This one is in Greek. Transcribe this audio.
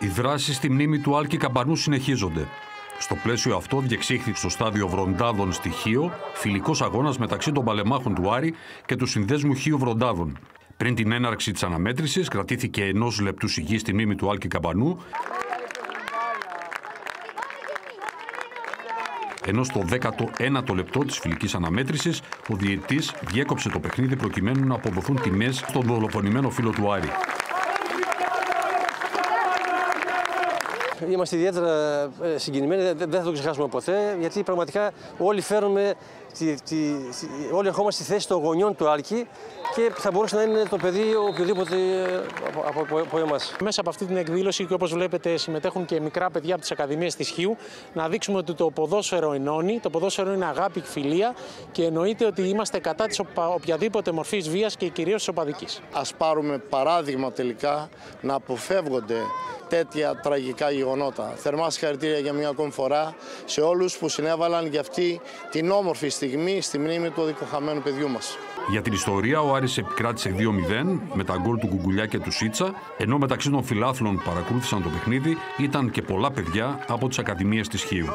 Οι δράσεις στη μνήμη του Άλκη Καμπανού συνεχίζονται. Στο πλαίσιο αυτό διεξήχθη στο στάδιο Βροντάδων στη Χίο φιλικός αγώνας μεταξύ των παλεμάχων του Άρη και του Συνδέσμου Χίου Βροντάδων. Πριν την έναρξη της αναμέτρησης, κρατήθηκε 1 λεπτού σιγή στη μνήμη του Άλκη Καμπανού, ενώ στο 19ο λεπτό της φιλικής αναμέτρησης ο διαιτητής διέκοψε το παιχνίδι προκειμένου να αποδοθούν τιμές στον δολοφονημένο φίλο του Άρη. Είμαστε ιδιαίτερα συγκινημένοι, δεν θα το ξεχάσουμε ποτέ, γιατί πραγματικά όλοι όλοι ερχόμαστε στη θέση των γονιών του Άλκη και θα μπορούσε να είναι το παιδί οποιοδήποτε από εμάς. Μέσα από αυτή την εκδήλωση, και όπως βλέπετε, συμμετέχουν και μικρά παιδιά από τις Ακαδημίες της Χίου, να δείξουμε ότι το ποδόσφαιρο ενώνει, το ποδόσφαιρο είναι αγάπη, φιλία και εννοείται ότι είμαστε κατά της οποιαδήποτε μορφής βίας και κυρίως της οπαδικής. Ας πάρουμε παράδειγμα τελικά να αποφεύγονται τέτοια τραγικά γεγονότα. Θερμά συγχαρητήρια για μια ακόμη φορά σε όλους που συνέβαλαν για αυτή την όμορφη στιγμή στη μνήμη του δικοχαμένου παιδιού μας. Για την ιστορία, ο Άρης επικράτησε 2-0 με τα γκολ του Κουκουλιά και του Σίτσα, ενώ μεταξύ των φιλάθλων που παρακολούθησαν το παιχνίδι ήταν και πολλά παιδιά από τις Ακαδημίες της Χίου.